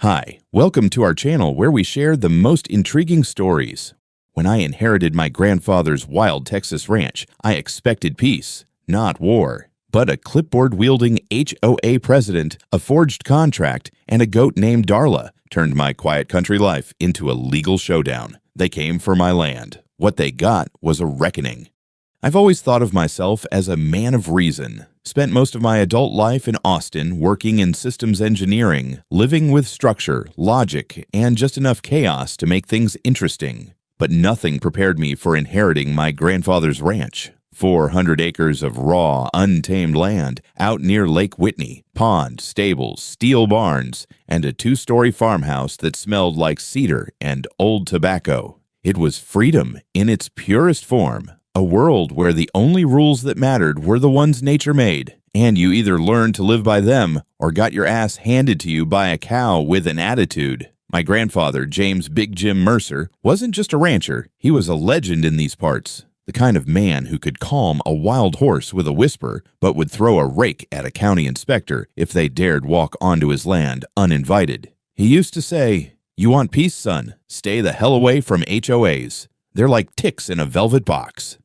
Hi, welcome to our channel where we share the most intriguing stories. When I inherited my grandfather's wild Texas ranch, I expected peace, not war. But a clipboard-wielding HOA president, a forged contract, and a goat named Darla turned my quiet country life into a legal showdown. They came for my land. What they got was a reckoning. I've always thought of myself as a man of reason. Spent most of my adult life in Austin working in systems engineering, living with structure, logic, and just enough chaos to make things interesting. But nothing prepared me for inheriting my grandfather's ranch. 400 acres of raw, untamed land out near Lake Whitney, pond, stables, steel barns, and a 2-story farmhouse that smelled like cedar and old tobacco. It was freedom in its purest form. A world where the only rules that mattered were the ones nature made, and you either learned to live by them or got your ass handed to you by a cow with an attitude. My grandfather, James Big Jim Mercer, wasn't just a rancher, he was a legend in these parts. The kind of man who could calm a wild horse with a whisper, but would throw a rake at a county inspector if they dared walk onto his land uninvited. He used to say, "You want peace, son? Stay the hell away from HOAs. They're like ticks in a velvet box."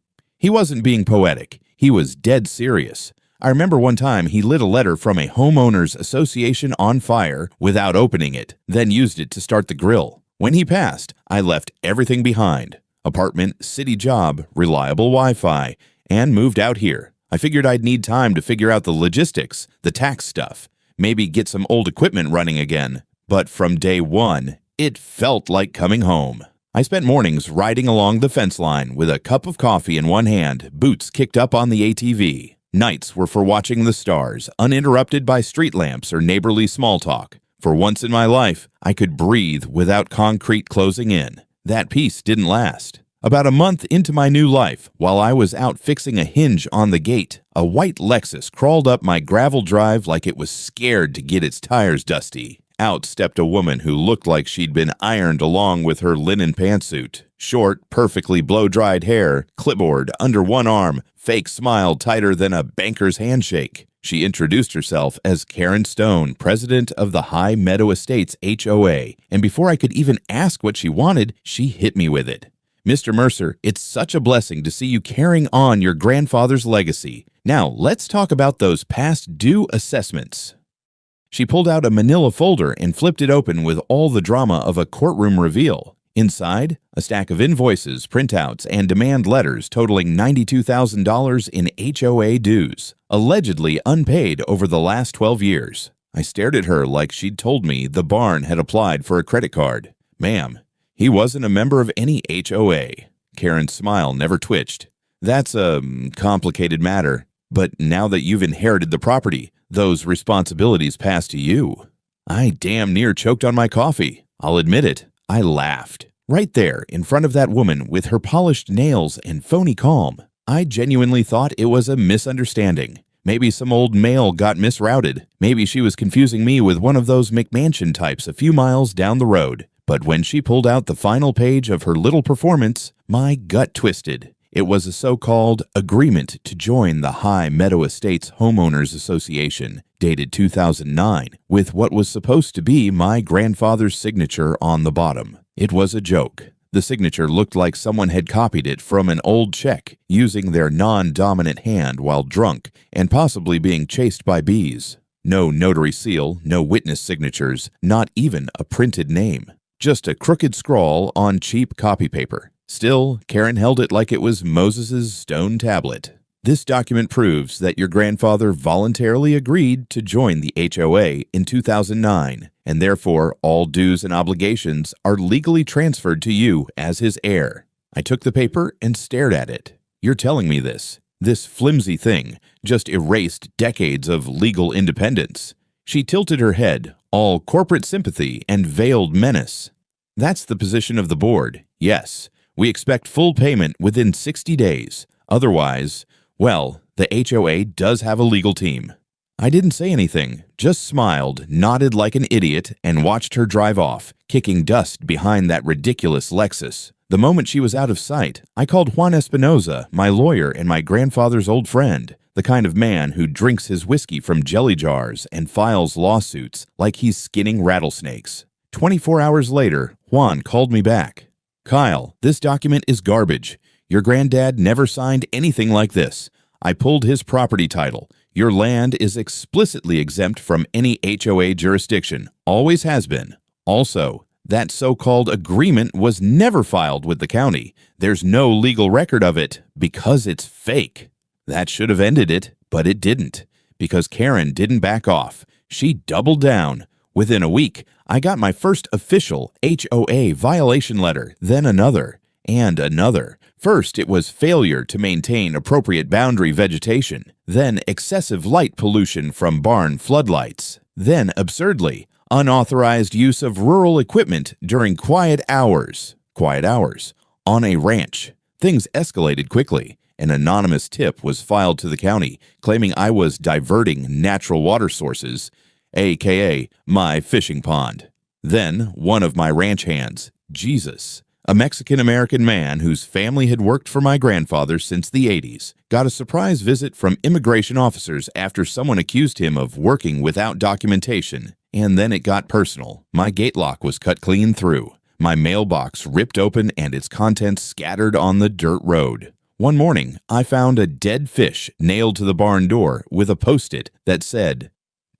He wasn't being poetic. He was dead serious. I remember one time he lit a letter from a homeowners association on fire without opening it, then used it to start the grill. When he passed, I left everything behind. Apartment, city job, reliable Wi-Fi, and moved out here. I figured I'd need time to figure out the logistics, the tax stuff, maybe get some old equipment running again. But from day one, it felt like coming home. I spent mornings riding along the fence line with a cup of coffee in one hand, boots kicked up on the ATV. Nights were for watching the stars, uninterrupted by street lamps or neighborly small talk. For once in my life, I could breathe without concrete closing in. That peace didn't last. About a month into my new life, while I was out fixing a hinge on the gate, a white Lexus crawled up my gravel drive like it was scared to get its tires dusty. Out stepped a woman who looked like she'd been ironed along with her linen pantsuit. Short, perfectly blow-dried hair, clipboard under one arm, fake smile tighter than a banker's handshake. She introduced herself as Karen Stone, president of the High Meadow Estates HOA, and before I could even ask what she wanted, she hit me with it. "Mr. Mercer, it's such a blessing to see you carrying on your grandfather's legacy. Now, let's talk about those past due assessments." She pulled out a manila folder and flipped it open with all the drama of a courtroom reveal. Inside, a stack of invoices, printouts, and demand letters totaling $92,000 in HOA dues, allegedly unpaid over the last 12 years. I stared at her like she'd told me the barn had applied for a credit card. "Ma'am, he wasn't a member of any HOA." Karen's smile never twitched. "That's a complicated matter, but now that you've inherited the property, those responsibilities pass to you." I damn near choked on my coffee. I'll admit it. I laughed. Right there, in front of that woman with her polished nails and phony calm. I genuinely thought it was a misunderstanding. Maybe some old mail got misrouted. Maybe she was confusing me with one of those McMansion types a few miles down the road. But when she pulled out the final page of her little performance, my gut twisted. It was a so-called agreement to join the High Meadow Estates Homeowners Association, dated 2009, with what was supposed to be my grandfather's signature on the bottom. It was a joke. The signature looked like someone had copied it from an old check, using their non-dominant hand while drunk and possibly being chased by bees. No notary seal, no witness signatures, not even a printed name. Just a crooked scrawl on cheap copy paper. Still, Karen held it like it was Moses' stone tablet. "This document proves that your grandfather voluntarily agreed to join the HOA in 2009, and therefore all dues and obligations are legally transferred to you as his heir." I took the paper and stared at it. "You're telling me this flimsy thing just erased decades of legal independence." She tilted her head, all corporate sympathy and veiled menace. "That's the position of the board, yes. We expect full payment within 60 days. Otherwise, well, the HOA does have a legal team." I didn't say anything, just smiled, nodded like an idiot, and watched her drive off, kicking dust behind that ridiculous Lexus. The moment she was out of sight, I called Juan Espinoza, my lawyer and my grandfather's old friend, the kind of man who drinks his whiskey from jelly jars and files lawsuits like he's skinning rattlesnakes. 24 hours later, Juan called me back. "Kyle, this document is garbage. Your granddad never signed anything like this. I pulled his property title. Your land is explicitly exempt from any HOA jurisdiction. Always has been. Also, that so-called agreement was never filed with the county. There's no legal record of it because it's fake." That should have ended it, but it didn't, because Karen didn't back off. She doubled down. Within a week, I got my first official HOA violation letter, then another, and another. First, it was failure to maintain appropriate boundary vegetation, then excessive light pollution from barn floodlights, then, absurdly, unauthorized use of rural equipment during quiet hours on a ranch. Things escalated quickly. An anonymous tip was filed to the county claiming I was diverting natural water sources, aka my fishing pond. Then one of my ranch hands, Jesus, a Mexican-American man whose family had worked for my grandfather since the 80s, got a surprise visit from immigration officers after someone accused him of working without documentation. And then it got personal. My gate lock was cut clean through, my mailbox ripped open, and its contents scattered on the dirt road. One morning, I found a dead fish nailed to the barn door with a Post-it that said,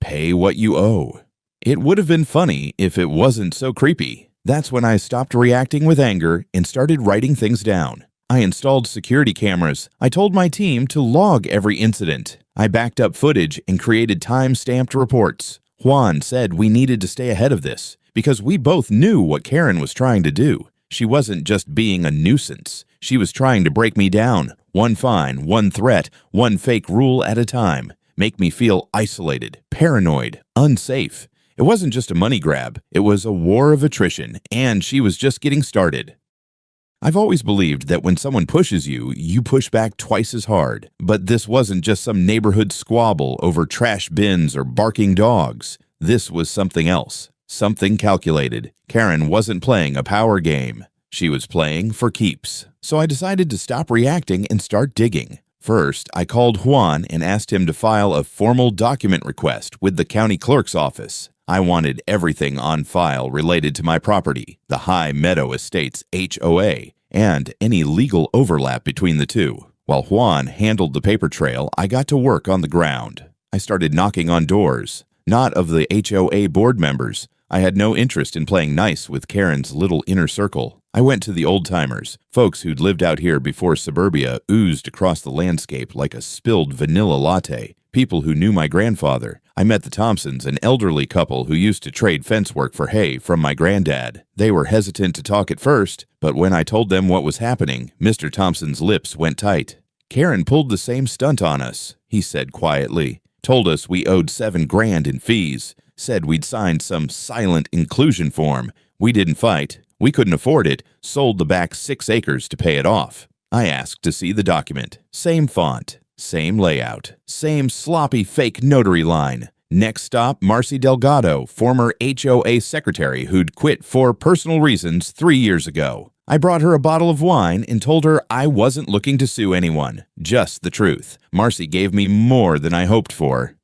"Pay what you owe." It would have been funny if it wasn't so creepy. That's when I stopped reacting with anger and started writing things down. I installed security cameras. I told my team to log every incident. I backed up footage and created time-stamped reports. Juan said we needed to stay ahead of this because we both knew what Karen was trying to do. She wasn't just being a nuisance. She was trying to break me down, one fine, one threat, one fake rule at a time, make me feel isolated, paranoid, unsafe. It wasn't just a money grab, it was a war of attrition, and she was just getting started. I've always believed that when someone pushes you, you push back twice as hard. But this wasn't just some neighborhood squabble over trash bins or barking dogs. This was something else, something calculated. Karen wasn't playing a power game. She was playing for keeps. So I decided to stop reacting and start digging. First, I called Juan and asked him to file a formal document request with the county clerk's office. I wanted everything on file related to my property, the High Meadow Estates HOA, and any legal overlap between the two. While Juan handled the paper trail, I got to work on the ground. I started knocking on doors, not of the HOA board members. I had no interest in playing nice with Karen's little inner circle. I went to the old-timers, folks who'd lived out here before suburbia oozed across the landscape like a spilled vanilla latte, people who knew my grandfather. I met the Thompsons, an elderly couple who used to trade fence work for hay from my granddad. They were hesitant to talk at first, but when I told them what was happening, Mr. Thompson's lips went tight. "Karen pulled the same stunt on us," he said quietly. "Told us we owed $7,000 in fees. Said we'd signed some silent inclusion form. We didn't fight. We couldn't afford it. Sold the back 6 acres to pay it off." I asked to see the document. Same font, same layout, same sloppy fake notary line. Next stop, Marcy Delgado, former HOA secretary who'd quit for personal reasons 3 years ago. I brought her a bottle of wine and told her I wasn't looking to sue anyone, just the truth. Marcy gave me more than I hoped for.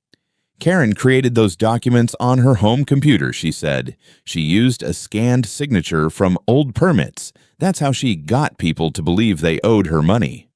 Karen created those documents on her home computer, she said. She used a scanned signature from old permits. That's how she got people to believe they owed her money.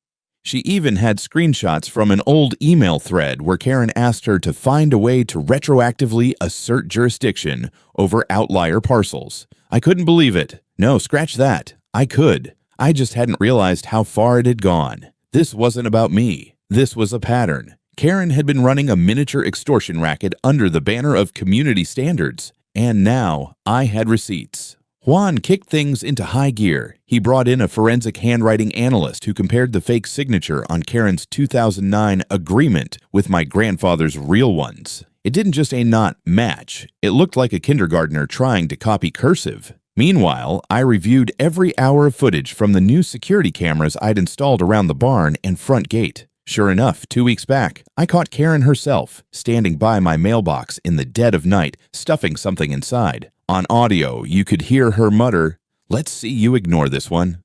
She even had screenshots from an old email thread where Karen asked her to find a way to retroactively assert jurisdiction over outlier parcels. I couldn't believe it. No, scratch that. I could. I just hadn't realized how far it had gone. This wasn't about me. This was a pattern. Karen had been running a miniature extortion racket under the banner of community standards, and now I had receipts. Juan kicked things into high gear. He brought in a forensic handwriting analyst who compared the fake signature on Karen's 2009 agreement with my grandfather's real ones. It didn't just not match. It looked like a kindergartner trying to copy cursive. Meanwhile, I reviewed every hour of footage from the new security cameras I'd installed around the barn and front gate. Sure enough, 2 weeks back, I caught Karen herself, standing by my mailbox in the dead of night, stuffing something inside. On audio, you could hear her mutter, "Let's see you ignore this one."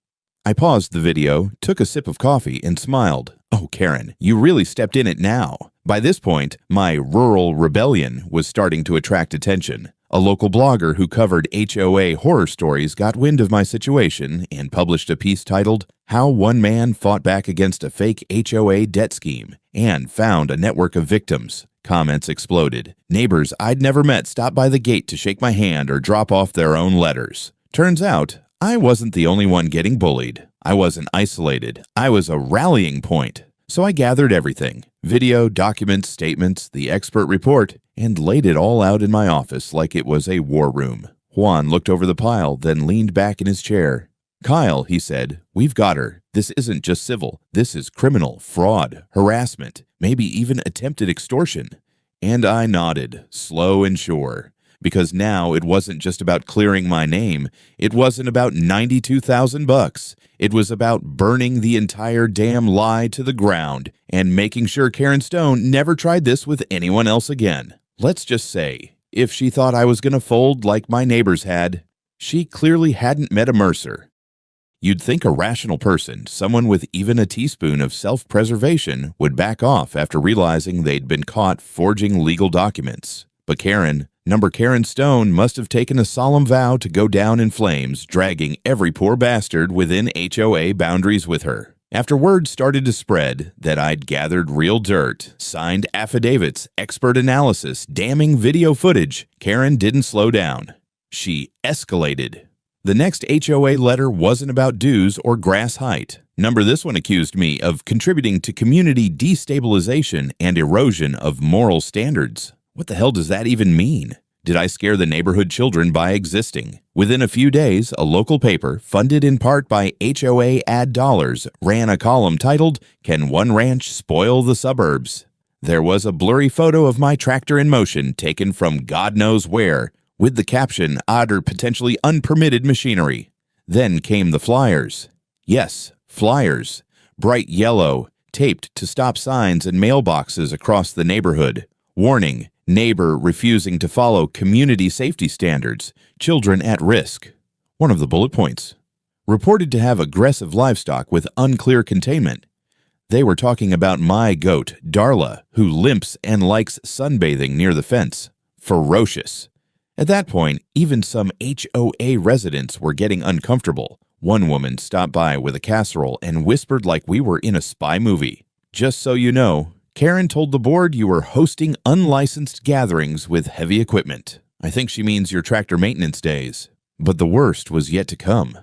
I paused the video, took a sip of coffee, and smiled. Oh, Karen, you really stepped in it now. By this point, my rural rebellion was starting to attract attention. A local blogger who covered HOA horror stories got wind of my situation and published a piece titled, "How One Man Fought Back Against a Fake HOA Debt Scheme and Found a Network of Victims." Comments exploded. Neighbors I'd never met stopped by the gate to shake my hand or drop off their own letters. Turns out, I wasn't the only one getting bullied. I wasn't isolated. I was a rallying point. So I gathered everything: video, documents, statements, the expert report, and laid it all out in my office like it was a war room. Juan looked over the pile, then leaned back in his chair. "Kyle," he said, "we've got her. This isn't just civil. This is criminal, fraud, harassment, maybe even attempted extortion." And I nodded, slow and sure. Because now it wasn't just about clearing my name. It wasn't about $92,000. It was about burning the entire damn lie to the ground and making sure Karen Stone never tried this with anyone else again. Let's just say, if she thought I was going to fold like my neighbors had, she clearly hadn't met a Mercer. You'd think a rational person, someone with even a teaspoon of self-preservation, would back off after realizing they'd been caught forging legal documents. But Karen Stone must have taken a solemn vow to go down in flames, dragging every poor bastard within HOA boundaries with her. After word started to spread that I'd gathered real dirt, signed affidavits, expert analysis, damning video footage, Karen didn't slow down. She escalated. The next HOA letter wasn't about dues or grass height. This one accused me of contributing to community destabilization and erosion of moral standards. What the hell does that even mean? Did I scare the neighborhood children by existing? Within a few days, a local paper, funded in part by HOA ad dollars, ran a column titled, "Can One Ranch Spoil the Suburbs?" There was a blurry photo of my tractor in motion taken from God knows where, with the caption, "Odd or potentially unpermitted machinery." Then came the flyers. Yes, flyers. Bright yellow, taped to stop signs and mailboxes across the neighborhood. Warning: neighbor refusing to follow community safety standards. Children at risk. One of the bullet points. Reported to have aggressive livestock with unclear containment. They were talking about my goat, Darla, who limps and likes sunbathing near the fence. Ferocious. At that point, even some HOA residents were getting uncomfortable. One woman stopped by with a casserole and whispered like we were in a spy movie. "Just so you know, Karen told the board you were hosting unlicensed gatherings with heavy equipment. I think she means your tractor maintenance days." But the worst was yet to come.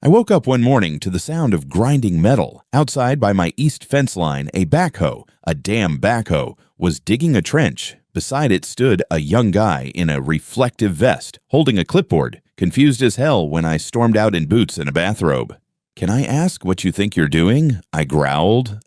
I woke up one morning to the sound of grinding metal. Outside by my east fence line, a backhoe, a damn backhoe, was digging a trench. Beside it stood a young guy in a reflective vest, holding a clipboard, confused as hell when I stormed out in boots and a bathrobe. "Can I ask what you think you're doing?" I growled.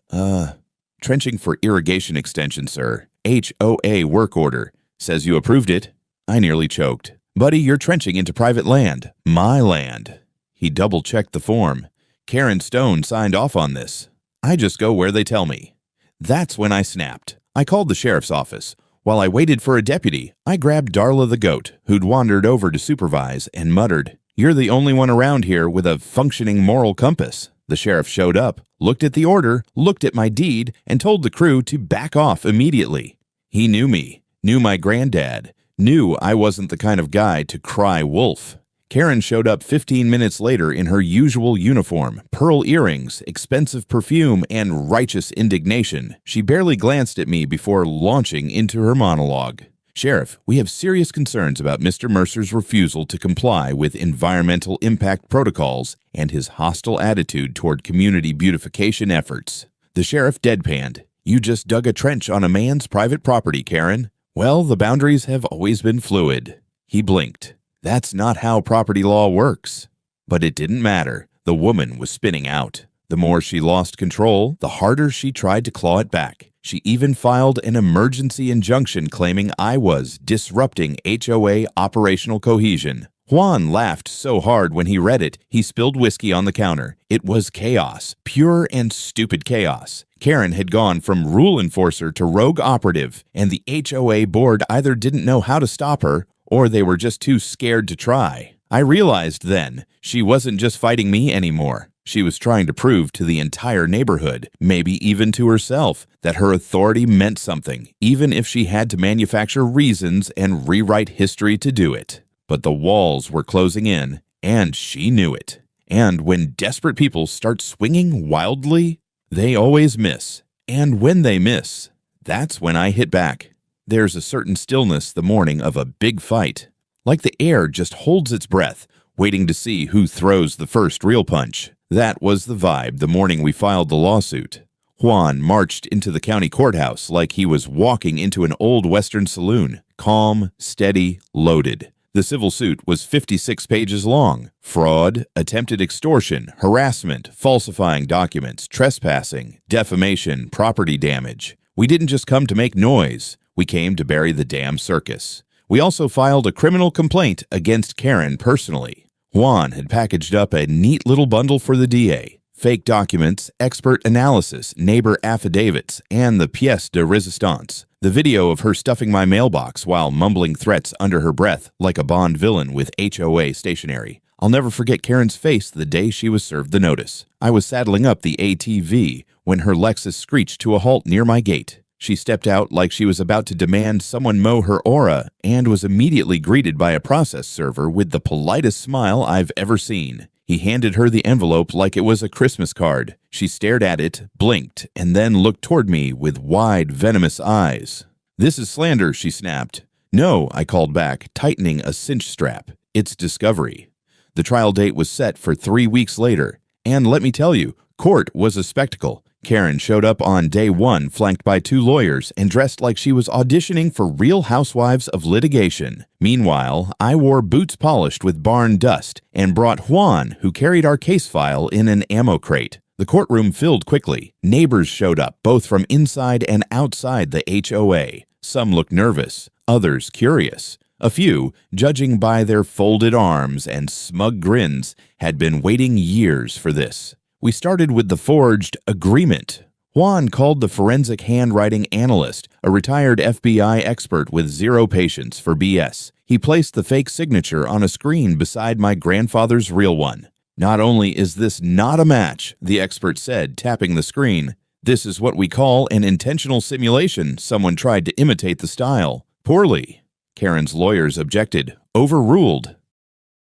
Trenching for irrigation extension, sir. HOA work order. Says you approved it." I nearly choked. "Buddy, you're trenching into private land. My land." He double-checked the form. "Karen Stone signed off on this. I just go where they tell me." That's when I snapped. I called the sheriff's office. While I waited for a deputy, I grabbed Darla the goat, who'd wandered over to supervise, and muttered, "You're the only one around here with a functioning moral compass." The sheriff showed up, looked at the order, looked at my deed, and told the crew to back off immediately. He knew me, knew my granddad, knew I wasn't the kind of guy to cry wolf. Karen showed up 15 minutes later in her usual uniform, pearl earrings, expensive perfume, and righteous indignation. She barely glanced at me before launching into her monologue. "Sheriff, we have serious concerns about Mr. Mercer's refusal to comply with environmental impact protocols and his hostile attitude toward community beautification efforts." The sheriff deadpanned. "You just dug a trench on a man's private property, Karen. Well, the boundaries have always been fluid." He blinked. "That's not how property law works." But it didn't matter. The woman was spinning out. The more she lost control, the harder she tried to claw it back. She even filed an emergency injunction claiming I was disrupting HOA operational cohesion. Juan laughed so hard when he read it, he spilled whiskey on the counter. It was chaos, pure and stupid chaos. Karen had gone from rule enforcer to rogue operative, and the HOA board either didn't know how to stop her, or they were just too scared to try. I realized then, she wasn't just fighting me anymore. She was trying to prove to the entire neighborhood, maybe even to herself, that her authority meant something, even if she had to manufacture reasons and rewrite history to do it. But the walls were closing in, and she knew it. And when desperate people start swinging wildly, they always miss. And when they miss, that's when I hit back. There's a certain stillness the morning of a big fight. Like the air just holds its breath, waiting to see who throws the first real punch. That was the vibe the morning we filed the lawsuit. Juan marched into the county courthouse like he was walking into an old Western saloon, calm, steady, loaded. The civil suit was 56 pages long. Fraud, attempted extortion, harassment, falsifying documents, trespassing, defamation, property damage. We didn't just come to make noise. We came to bury the damn circus. We also filed a criminal complaint against Karen personally. Juan had packaged up a neat little bundle for the DA. Fake documents, expert analysis, neighbor affidavits, and the pièce de résistance. The video of her stuffing my mailbox while mumbling threats under her breath like a Bond villain with HOA stationery. I'll never forget Karen's face the day she was served the notice. I was saddling up the ATV when her Lexus screeched to a halt near my gate. She stepped out like she was about to demand someone mow her aura and was immediately greeted by a process server with the politest smile I've ever seen. He handed her the envelope like it was a Christmas card. She stared at it, blinked, and then looked toward me with wide, venomous eyes. "This is slander," she snapped. "No," I called back, tightening a cinch strap. "It's discovery." The trial date was set for 3 weeks later. And let me tell you, court was a spectacle. Karen showed up on day one flanked by 2 lawyers and dressed like she was auditioning for Real Housewives of Litigation. Meanwhile, I wore boots polished with barn dust and brought Juan, who carried our case file in an ammo crate. The courtroom filled quickly. Neighbors showed up, both from inside and outside the HOA. Some looked nervous, others curious. A few, judging by their folded arms and smug grins, had been waiting years for this. We started with the forged agreement. Juan called the forensic handwriting analyst, a retired FBI expert with zero patience for BS. He placed the fake signature on a screen beside my grandfather's real one. "Not only is this not a match," the expert said, tapping the screen, "this is what we call an intentional simulation. Someone tried to imitate the style. Poorly." Karen's lawyers objected. Overruled.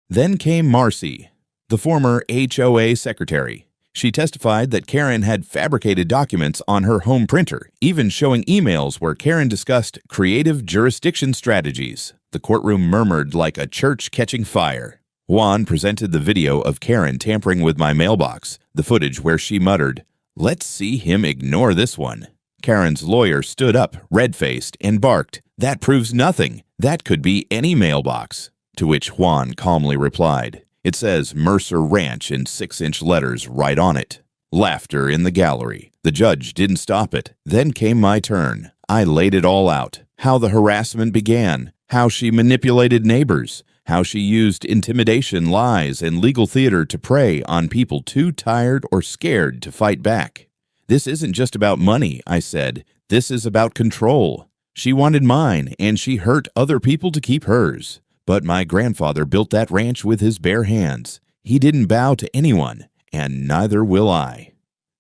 Then came Marcy, the former HOA secretary. She testified that Karen had fabricated documents on her home printer, even showing emails where Karen discussed creative jurisdiction strategies. The courtroom murmured like a church catching fire. Juan presented the video of Karen tampering with my mailbox, the footage where she muttered, "Let's see him ignore this one." Karen's lawyer stood up, red-faced, and barked, "That proves nothing. That could be any mailbox." To which Juan calmly replied, "It says Mercer Ranch in 6-inch letters right on it." Laughter in the gallery. The judge didn't stop it. Then came my turn. I laid it all out. How the harassment began, how she manipulated neighbors, how she used intimidation, lies, and legal theater to prey on people too tired or scared to fight back. "This isn't just about money," I said. "This is about control. She wanted mine, and she hurt other people to keep hers. But my grandfather built that ranch with his bare hands. He didn't bow to anyone, and neither will I."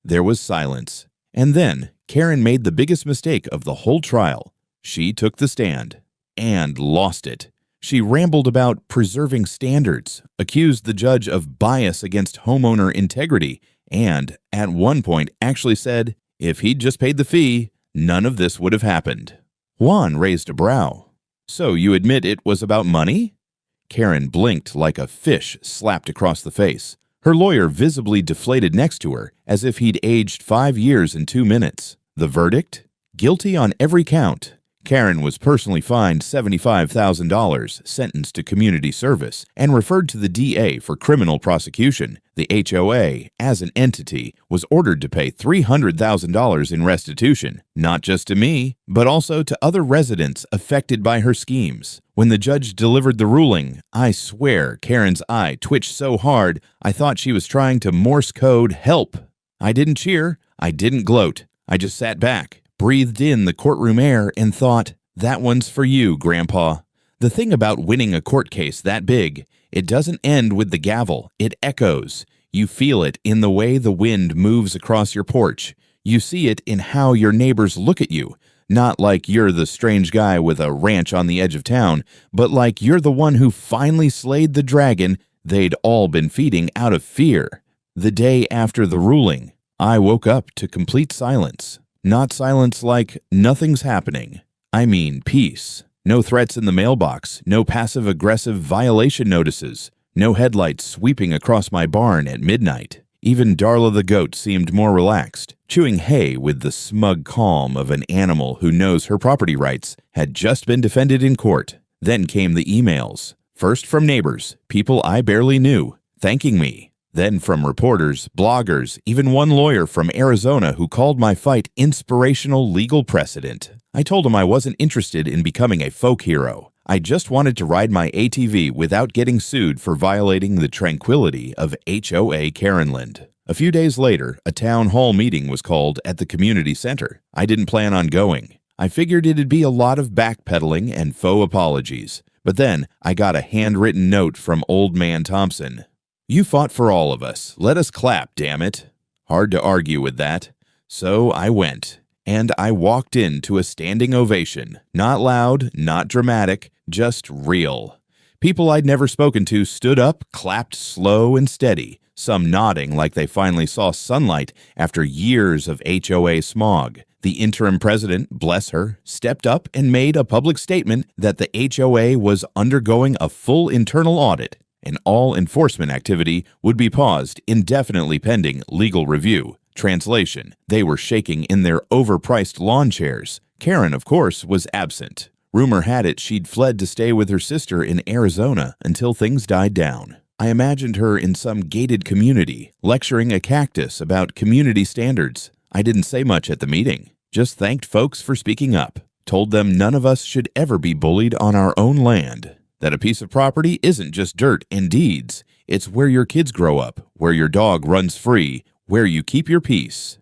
There was silence. And then Karen made the biggest mistake of the whole trial. She took the stand and lost it. She rambled about preserving standards, accused the judge of bias against homeowner integrity, and at one point actually said, if he'd just paid the fee, none of this would have happened. Juan raised a brow. "So you admit it was about money?" Karen blinked like a fish slapped across the face. Her lawyer visibly deflated next to her, as if he'd aged 5 years in 2 minutes. The verdict? Guilty on every count. Karen was personally fined $75,000, sentenced to community service, and referred to the DA for criminal prosecution. The HOA, as an entity, was ordered to pay $300,000 in restitution, not just to me, but also to other residents affected by her schemes. When the judge delivered the ruling, I swear Karen's eye twitched so hard I thought she was trying to Morse code help. I didn't cheer, I didn't gloat. I just sat back, breathed in the courtroom air, and thought, that one's for you, Grandpa. The thing about winning a court case that big, it doesn't end with the gavel, it echoes. You feel it in the way the wind moves across your porch. You see it in how your neighbors look at you. Not like you're the strange guy with a ranch on the edge of town, but like you're the one who finally slayed the dragon they'd all been feeding out of fear. The day after the ruling, I woke up to complete silence. Not silence like nothing's happening. I mean peace. No threats in the mailbox, no passive-aggressive violation notices, no headlights sweeping across my barn at midnight. Even Darla the goat seemed more relaxed, chewing hay with the smug calm of an animal who knows her property rights had just been defended in court. Then came the emails. First from neighbors, people I barely knew, thanking me. Then from reporters, bloggers, even one lawyer from Arizona who called my fight inspirational legal precedent. I told him I wasn't interested in becoming a folk hero. I just wanted to ride my ATV without getting sued for violating the tranquility of HOA Karenland. A few days later, a town hall meeting was called at the community center. I didn't plan on going. I figured it'd be a lot of backpedaling and faux apologies. But then I got a handwritten note from Old Man Thompson. "You fought for all of us. Let us clap, damn it." Hard to argue with that. So I went. And I walked into a standing ovation. Not loud, not dramatic, just real. People I'd never spoken to stood up, clapped slow and steady, some nodding like they finally saw sunlight after years of HOA smog. The interim president, bless her, stepped up and made a public statement that the HOA was undergoing a full internal audit, and all enforcement activity would be paused indefinitely pending legal review. Translation: they were shaking in their overpriced lawn chairs. Karen, of course, was absent. Rumor had it she'd fled to stay with her sister in Arizona until things died down. I imagined her in some gated community, lecturing a cactus about community standards. I didn't say much at the meeting, just thanked folks for speaking up, told them none of us should ever be bullied on our own land, that a piece of property isn't just dirt and deeds, it's where your kids grow up, where your dog runs free, where you keep your peace.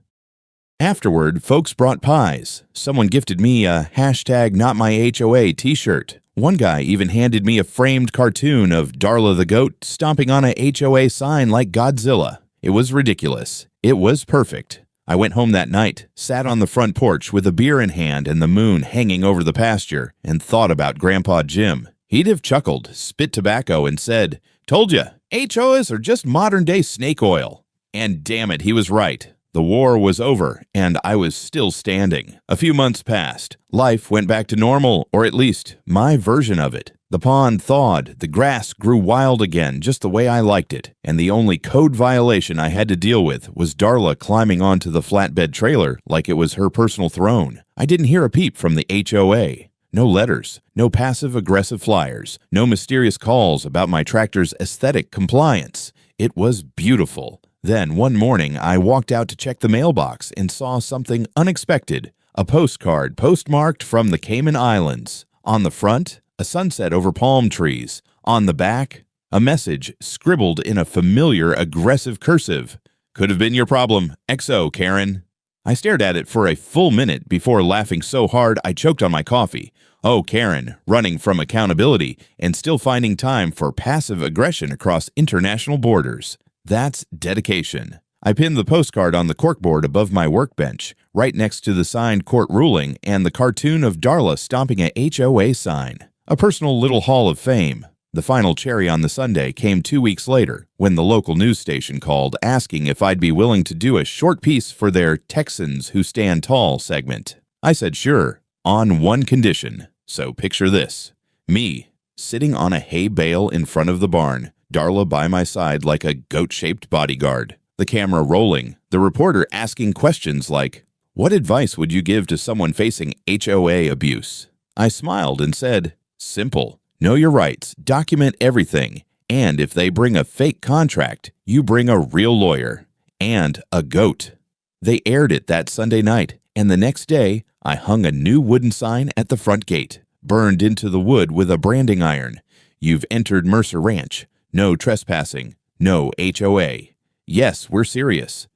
Afterward, folks brought pies. Someone gifted me a #NotMyHOA t-shirt. One guy even handed me a framed cartoon of Darla the goat stomping on a HOA sign like Godzilla. It was ridiculous. It was perfect. I went home that night, sat on the front porch with a beer in hand and the moon hanging over the pasture, and thought about Grandpa Jim. He'd have chuckled, spit tobacco, and said, "Told ya, HOAs are just modern-day snake oil." And damn it, he was right. The war was over, and I was still standing. A few months passed. Life went back to normal, or at least my version of it. The pond thawed, the grass grew wild again, just the way I liked it, and the only code violation I had to deal with was Darla climbing onto the flatbed trailer like it was her personal throne. I didn't hear a peep from the HOA. No letters, no passive-aggressive flyers, no mysterious calls about my tractor's aesthetic compliance. It was beautiful. Then, one morning, I walked out to check the mailbox and saw something unexpected. A postcard postmarked from the Cayman Islands. On the front, a sunset over palm trees. On the back, a message scribbled in a familiar, aggressive cursive. "Could have been your problem. XO, Karen." I stared at it for a full minute before laughing so hard I choked on my coffee. Oh, Karen, running from accountability and still finding time for passive aggression across international borders. That's dedication. I pinned the postcard on the corkboard above my workbench, right next to the signed court ruling and the cartoon of Darla stomping a HOA sign. A personal little hall of fame. The final cherry on the sundae came 2 weeks later, when the local news station called asking if I'd be willing to do a short piece for their Texans Who Stand Tall segment. I said sure, on one condition. So picture this. Me, sitting on a hay bale in front of the barn, Darla by my side like a goat-shaped bodyguard. The camera rolling, the reporter asking questions like, "What advice would you give to someone facing HOA abuse?" I smiled and said, "Simple. Know your rights, document everything, and if they bring a fake contract, you bring a real lawyer. And a goat." They aired it that Sunday night, and the next day, I hung a new wooden sign at the front gate, burned into the wood with a branding iron. "You've entered Mercer Ranch. No trespassing. No HOA. Yes, we're serious."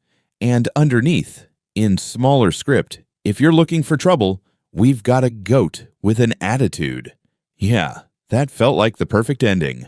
And underneath, in smaller script, "If you're looking for trouble, we've got a goat with an attitude." Yeah, that felt like the perfect ending.